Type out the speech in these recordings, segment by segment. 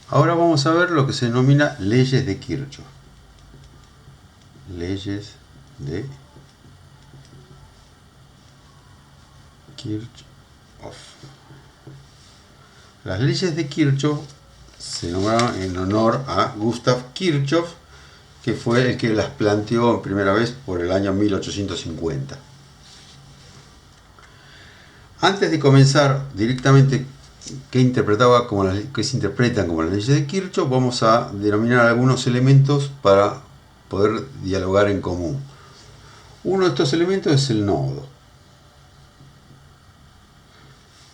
Ahora vamos a ver lo que se denomina leyes de Kirchhoff. Leyes de Kirchhoff. Las leyes de Kirchhoff se nombraron en honor a Gustav Kirchhoff, que fue el que las planteó en primera vez por el año 1850. Antes de comenzar directamente qué se interpretan como las leyes de Kirchhoff, vamos a denominar algunos elementos para poder dialogar en común. Uno de estos elementos es el nodo.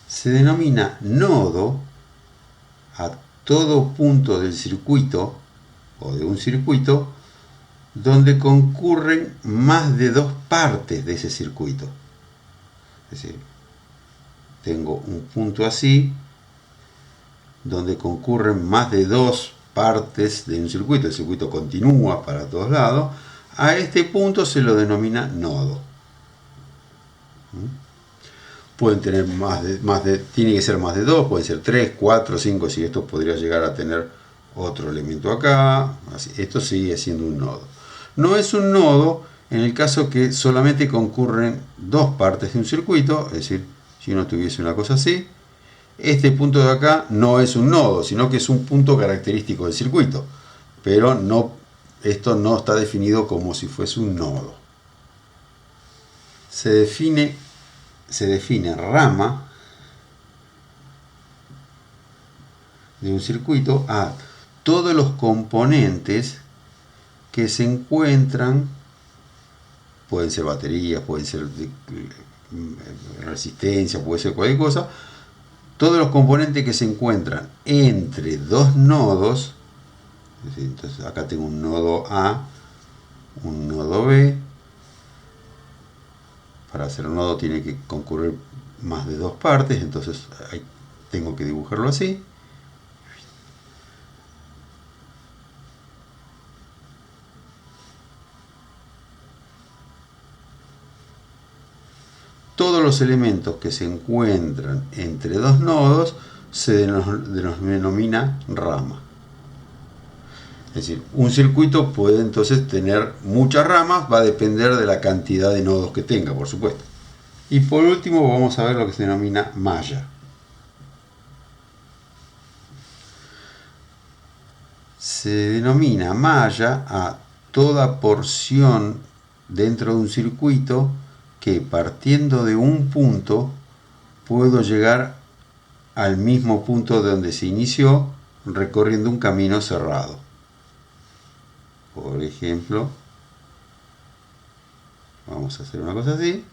Se denomina nodo a todo punto del circuito o de un circuito donde concurren más de dos partes de ese circuito. Es decir, tengo un punto así donde concurren más de dos partes de un circuito, el circuito continúa para todos lados. A este punto se lo denomina nodo. Pueden tener tiene que ser más de 2, pueden ser 3, 4, 5, si esto podría llegar a tener otro elemento acá. Así, esto sigue siendo un nodo. No es un nodo en el caso que solamente concurren dos partes de un circuito, es decir, si uno tuviese una cosa así, este punto de acá no es un nodo, sino que es un punto característico del circuito, pero esto no está definido como si fuese un nodo. Se define rama de un circuito a todos los componentes que se encuentran, pueden ser baterías, pueden ser resistencia, puede ser cualquier cosa, todos los componentes que se encuentran entre dos nodos. Entonces acá tengo un nodo A, un nodo B. Para hacer un nodo tiene que concurrir más de dos partes, entonces ahí tengo que dibujarlo así. Todos los elementos que se encuentran entre dos nodos se denomina rama. Es decir, un circuito puede entonces tener muchas ramas, va a depender de la cantidad de nodos que tenga, por supuesto. Y por último vamos a ver lo que se denomina malla. Se denomina malla a toda porción dentro de un circuito que partiendo de un punto puedo llegar al mismo punto de donde se inició recorriendo un camino cerrado. Por ejemplo, vamos a hacer una cosa así.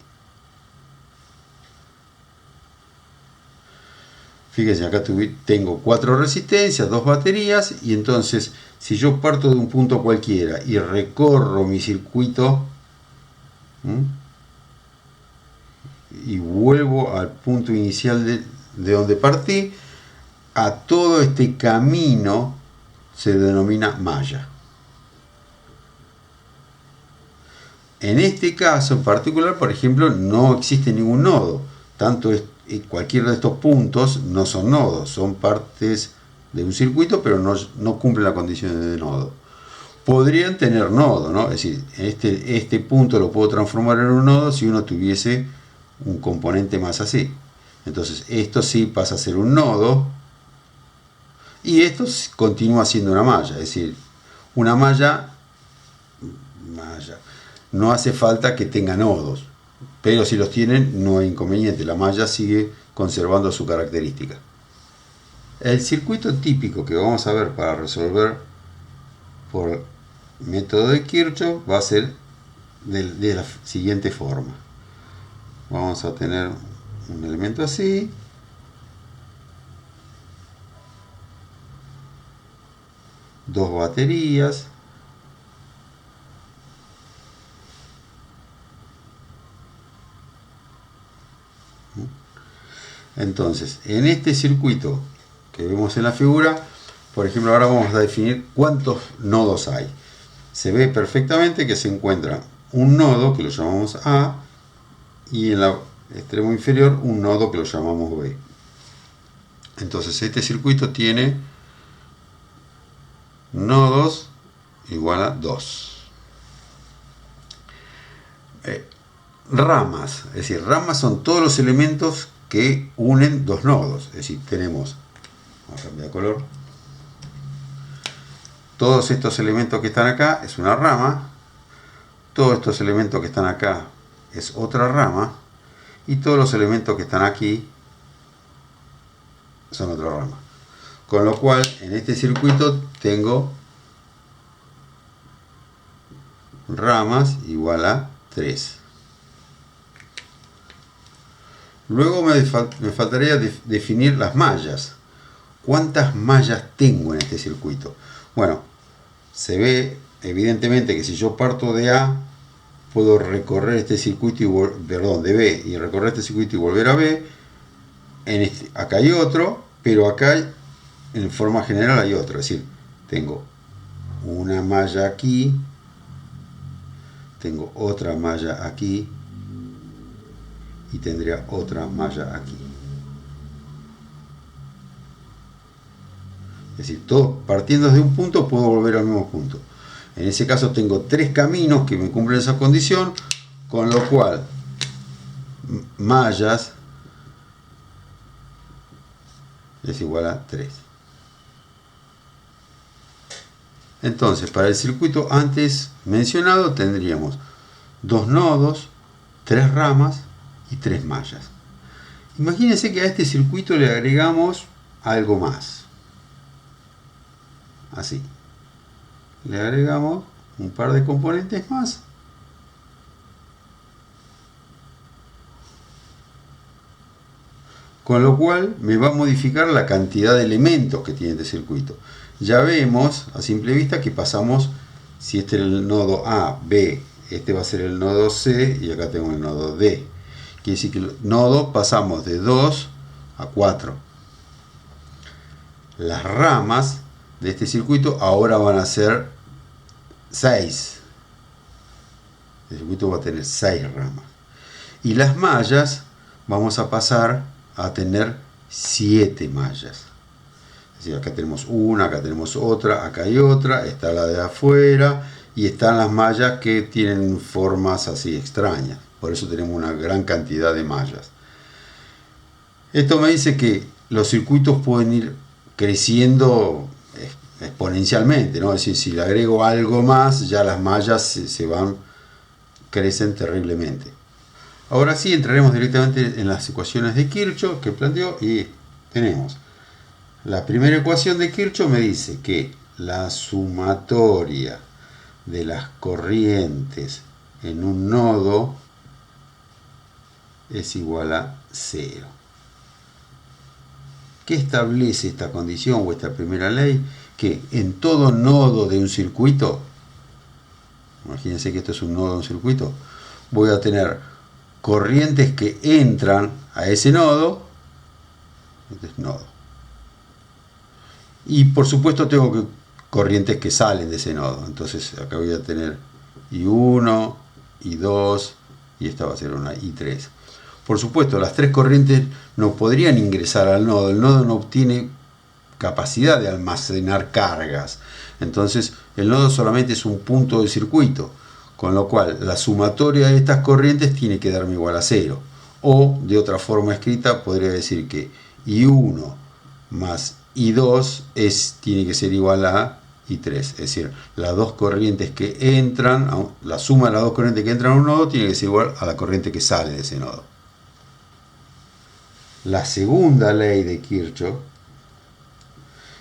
Fíjense, acá tengo 4 resistencias, 2 baterías, y entonces si yo parto de un punto cualquiera y recorro mi circuito y vuelvo al punto inicial de donde partí, a todo este camino se denomina malla. En este caso en particular, por ejemplo, no existe ningún nodo. Cualquiera de estos puntos no son nodos, son partes de un circuito, pero no cumplen la condición de nodo. Podrían tener nodo, ¿no? Es decir, este punto lo puedo transformar en un nodo si uno tuviese un componente más así. Entonces esto sí pasa a ser un nodo y esto continúa siendo una malla. Es decir, una malla no hace falta que tenga nodos, pero si los tienen no hay inconveniente, la malla sigue conservando su característica. El circuito típico que vamos a ver para resolver por método de Kirchhoff va a ser de la siguiente forma. Vamos a tener un elemento así, dos baterías, entonces en este circuito que vemos en la figura, por ejemplo, ahora vamos a definir cuántos nodos hay. Se ve perfectamente que se encuentra un nodo que lo llamamos A y en el extremo inferior un nodo que lo llamamos B. Entonces este circuito tiene nodos igual a 2. Ramas, es decir, ramas son todos los elementos que unen dos nodos. Es decir, tenemos, vamos a cambiar de color, todos estos elementos que están acá es una rama, todos estos elementos que están acá es otra rama, y todos los elementos que están aquí son otra rama. Con lo cual, en este circuito tengo ramas igual a 3. Luego me faltaría definir las mallas. ¿Cuántas mallas tengo en este circuito? Bueno, se ve evidentemente que si yo parto de A, puedo recorrer este circuito de B, y recorrer este circuito y volver a B. Acá hay otro, pero acá en forma general hay otro. Es decir, tengo una malla aquí, tengo otra malla aquí, y tendría otra malla aquí. Es decir, todo partiendo de un punto puedo volver al mismo punto. En ese caso tengo 3 caminos que me cumplen esa condición, con lo cual mallas es igual a 3. Entonces, para el circuito antes mencionado tendríamos 2 nodos, 3 ramas y 3 mallas. Imagínense que a este circuito le agregamos algo más. Así. Le agregamos un par de componentes más. Con lo cual me va a modificar la cantidad de elementos que tiene este circuito. Ya vemos a simple vista que pasamos, si este es el nodo A, B, este va a ser el nodo C y acá tengo el nodo D. Quiere decir que el nodo pasamos de 2 a 4. Las ramas de este circuito ahora van a ser 6. El circuito va a tener 6 ramas. Y las mallas vamos a pasar a tener 7 mallas. Es decir, acá tenemos una, acá tenemos otra, acá hay otra, está la de afuera y están las mallas que tienen formas así extrañas. Por eso tenemos una gran cantidad de mallas. Esto me dice que los circuitos pueden ir creciendo exponencialmente, ¿no? Es decir, si le agrego algo más, ya las mallas crecen terriblemente. Ahora sí entraremos directamente en las ecuaciones de Kirchhoff que planteó, y tenemos la primera ecuación de Kirchhoff. Me dice que la sumatoria de las corrientes en un nodo es igual a 0. ¿Qué establece esta condición o esta primera ley? Que en todo nodo de un circuito, imagínense que esto es un nodo de un circuito, voy a tener corrientes que entran a ese nodo, este es nodo, y por supuesto tengo corrientes que salen de ese nodo. Entonces acá voy a tener I1, I2, y esta va a ser una I3. Por supuesto, las 3 corrientes no podrían ingresar al nodo. El nodo no tiene capacidad de almacenar cargas. Entonces, el nodo solamente es un punto del circuito. Con lo cual, la sumatoria de estas corrientes tiene que darme igual a 0. O, de otra forma escrita, podría decir que I1 más I2 tiene que ser igual a I3. Es decir, las dos corrientes que entran, la suma de las dos corrientes que entran a un nodo tiene que ser igual a la corriente que sale de ese nodo. La segunda ley de Kirchhoff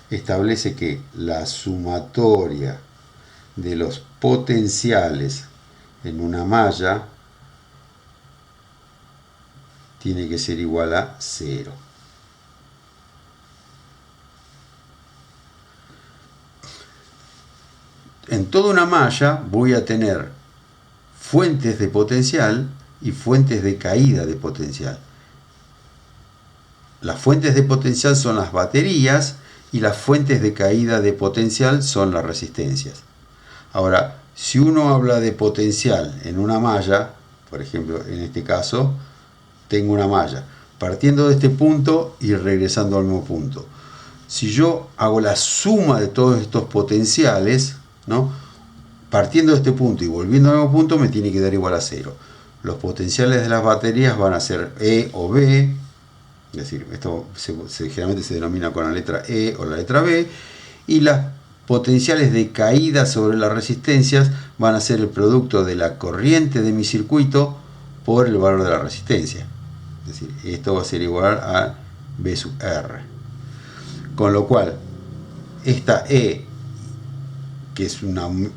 establece que la sumatoria de los potenciales en una malla tiene que ser igual a 0. En toda una malla voy a tener fuentes de potencial y fuentes de caída de potencial. Las fuentes de potencial son las baterías y las fuentes de caída de potencial son las resistencias. Ahora, si uno habla de potencial en una malla, por ejemplo, en este caso, tengo una malla partiendo de este punto y regresando al mismo punto. si yo hago la suma de todos estos potenciales, ¿no? Partiendo de este punto y volviendo al nuevo punto, me tiene que dar igual a 0. Los potenciales de las baterías van a ser E o B, es decir, esto generalmente se denomina con la letra E o la letra B, y las potenciales de caída sobre las resistencias van a ser el producto de la corriente de mi circuito por el valor de la resistencia. Es decir, esto va a ser igual a B sub R. Con lo cual, esta E, que es un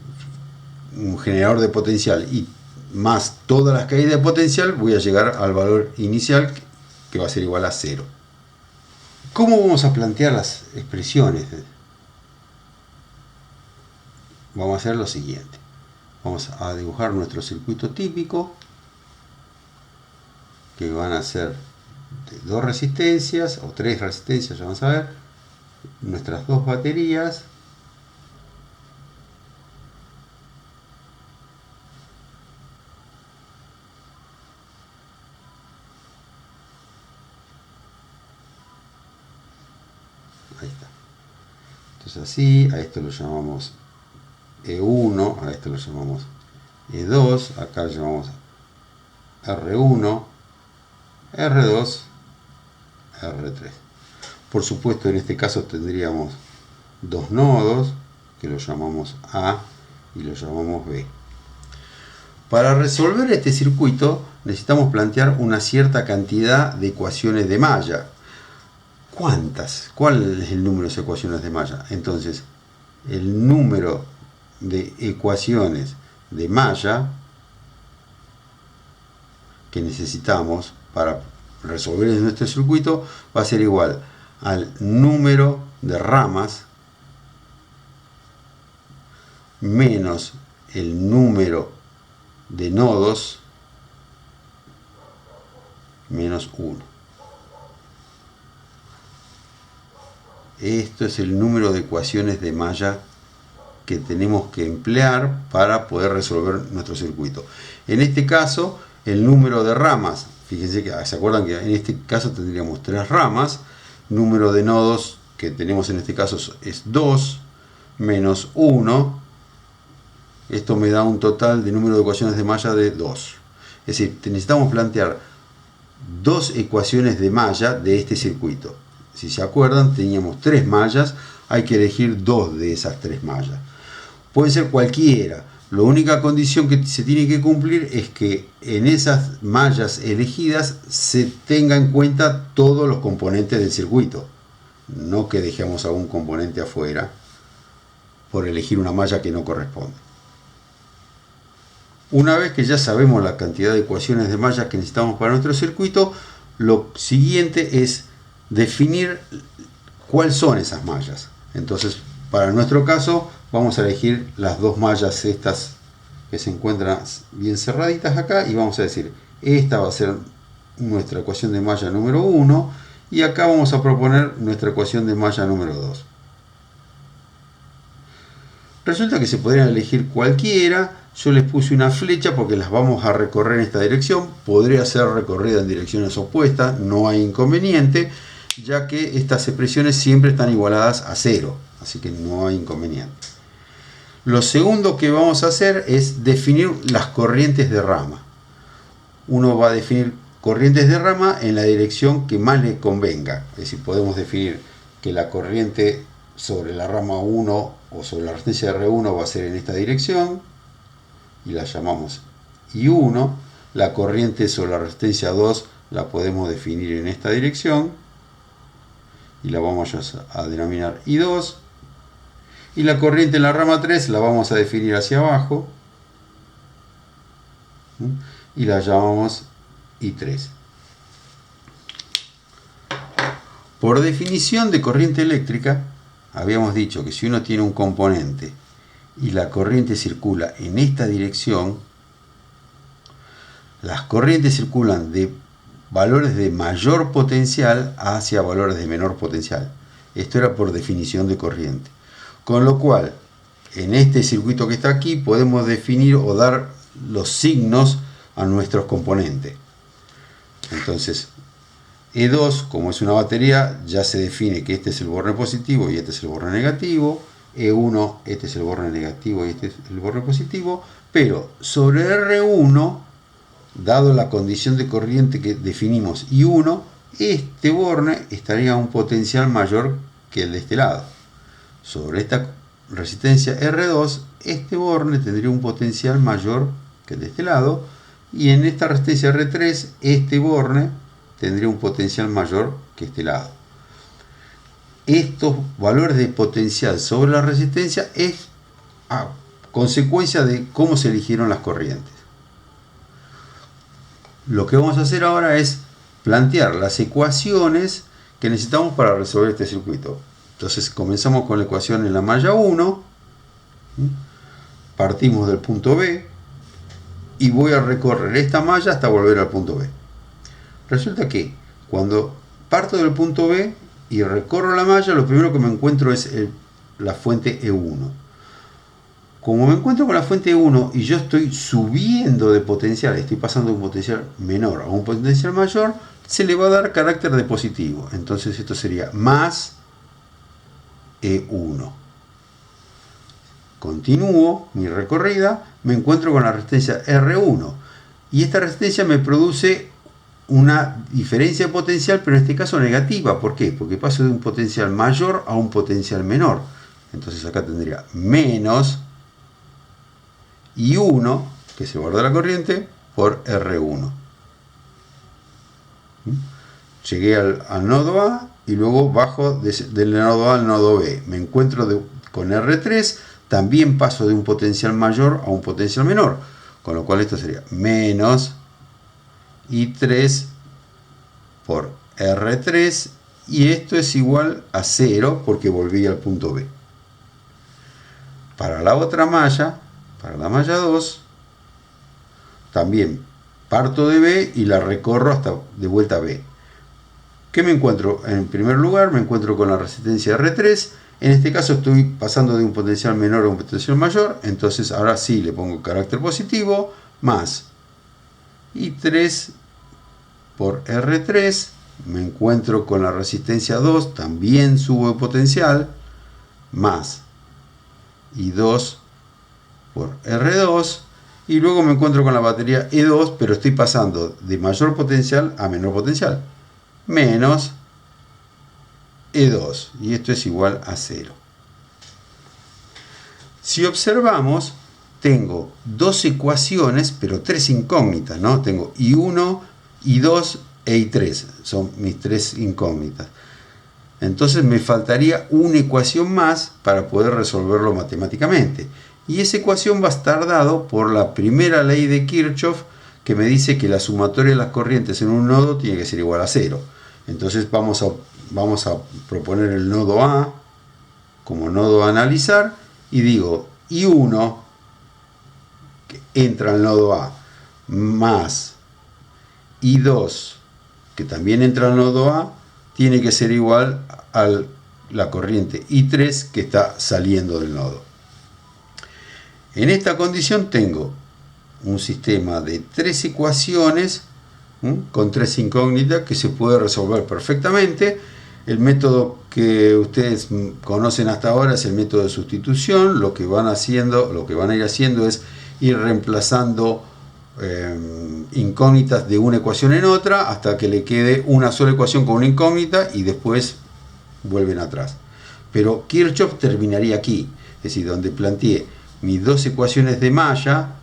generador de potencial, y más todas las caídas de potencial, voy a llegar al valor inicial, que va a ser igual a 0. ¿Cómo vamos a plantear las expresiones? Vamos a hacer lo siguiente. Vamos a dibujar nuestro circuito típico, que van a ser de 2 resistencias o 3 resistencias, ya vamos a ver, nuestras 2 baterías, ahí está. Entonces así, a esto lo llamamos E1, a esto lo llamamos E2, acá lo llamamos R1, R2, R3. Por supuesto, en este caso tendríamos 2 nodos, que lo llamamos A y lo llamamos B. Para resolver este circuito necesitamos plantear una cierta cantidad de ecuaciones de malla. ¿Cuántas? ¿Cuál es el número de ecuaciones de malla? Entonces, el número de ecuaciones de malla que necesitamos para resolver nuestro circuito va a ser igual al número de ramas menos el número de nodos menos 1. Esto es el número de ecuaciones de malla que tenemos que emplear para poder resolver nuestro circuito. En este caso, el número de ramas, fíjense que se acuerdan que en este caso tendríamos 3 ramas, número de nodos que tenemos en este caso es 2 menos 1, esto me da un total de número de ecuaciones de malla de 2. Es decir, necesitamos plantear 2 ecuaciones de malla de este circuito. Si se acuerdan, teníamos 3 mallas, hay que elegir 2 de esas 3 mallas. Puede ser cualquiera. La única condición que se tiene que cumplir es que en esas mallas elegidas se tenga en cuenta todos los componentes del circuito. No que dejemos algún componente afuera por elegir una malla que no corresponde. Una vez que ya sabemos la cantidad de ecuaciones de mallas que necesitamos para nuestro circuito, lo siguiente es definir cuáles son esas mallas. Entonces, para nuestro caso, vamos a elegir las 2 mallas estas que se encuentran bien cerraditas acá y vamos a decir, esta va a ser nuestra ecuación de malla número 1 y acá vamos a proponer nuestra ecuación de malla número 2. Resulta que se podrían elegir cualquiera. Yo les puse una flecha porque las vamos a recorrer en esta dirección. Podría ser recorrida en direcciones opuestas, no hay inconveniente, ya que estas expresiones siempre están igualadas a 0, así que no hay inconveniente. Lo segundo que vamos a hacer es definir las corrientes de rama. Uno va a definir corrientes de rama en la dirección que más le convenga. Es decir, podemos definir que la corriente sobre la rama 1 o sobre la resistencia R1 va a ser en esta dirección y la llamamos I1. La corriente sobre la resistencia 2 la podemos definir en esta dirección y la vamos a denominar I2. Y la corriente en la rama 3 la vamos a definir hacia abajo y la llamamos I3. Por definición de corriente eléctrica, habíamos dicho que si uno tiene un componente y la corriente circula en esta dirección, las corrientes circulan de valores de mayor potencial hacia valores de menor potencial. Esto era por definición de corriente. Con lo cual, en este circuito que está aquí, podemos definir o dar los signos a nuestros componentes. Entonces, E2, como es una batería, ya se define que este es el borne positivo y este es el borne negativo. E1, este es el borne negativo y este es el borne positivo. Pero sobre R1, dado la condición de corriente que definimos I1, este borne estaría a un potencial mayor que el de este lado. Sobre esta resistencia R2, este borne tendría un potencial mayor que el de este lado. Y en esta resistencia R3, este borne tendría un potencial mayor que este lado. Estos valores de potencial sobre la resistencia es a consecuencia de cómo se eligieron las corrientes. Lo que vamos a hacer ahora es plantear las ecuaciones que necesitamos para resolver este circuito. Entonces comenzamos con la ecuación en la malla 1, partimos del punto B y voy a recorrer esta malla hasta volver al punto B. Resulta que cuando parto del punto B y recorro la malla, lo primero que me encuentro es la fuente E1. Como me encuentro con la fuente E1 y yo estoy subiendo de potencial, estoy pasando de un potencial menor a un potencial mayor, se le va a dar carácter de positivo. Entonces esto sería más E1. Continúo mi recorrida, me encuentro con la resistencia R1. Y esta resistencia me produce una diferencia de potencial, pero en este caso negativa. ¿Por qué? Porque paso de un potencial mayor a un potencial menor. Entonces acá tendría menos I1, que es el valor de la corriente, por R1. Llegué al nodo A y luego bajo del nodo A al nodo B. Me encuentro con R3, también paso de un potencial mayor a un potencial menor. Con lo cual esto sería menos I3 por R3 y esto es igual a 0 porque volví al punto B. Para la otra malla, para la malla 2, también parto de B y la recorro hasta de vuelta a B. ¿Qué me encuentro? En primer lugar me encuentro con la resistencia R3. En este caso estoy pasando de un potencial menor a un potencial mayor, entonces ahora sí le pongo carácter positivo, más I3 por R3, me encuentro con la resistencia 2, también subo de potencial, más I2 por R2, y luego me encuentro con la batería E2, pero estoy pasando de mayor potencial a menor potencial, menos E2, y esto es igual a 0. Si observamos, tengo dos ecuaciones, pero tres incógnitas, ¿no? Tengo I1, I2 e I3, son mis tres incógnitas. Entonces me faltaría una ecuación más para poder resolverlo matemáticamente. Y esa ecuación va a estar dado por la primera ley de Kirchhoff, que me dice que la sumatoria de las corrientes en un nodo tiene que ser igual a 0. Entonces vamos a proponer el nodo A como nodo a analizar y digo I1 que entra al nodo A más I2 que también entra al nodo A tiene que ser igual a la corriente I3 que está saliendo del nodo. En esta condición tengo un sistema de tres ecuaciones con tres incógnitas que se puede resolver perfectamente. El método que ustedes conocen hasta ahora es el método de sustitución. Lo que van a ir haciendo es ir reemplazando incógnitas de una ecuación en otra hasta que le quede una sola ecuación con una incógnita y después vuelven atrás. Pero Kirchhoff terminaría aquí, es decir, donde planteé mis dos ecuaciones de malla,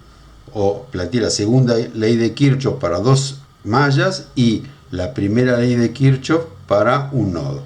o planteé la segunda ley de Kirchhoff para dos mallas y la primera ley de Kirchhoff para un nodo.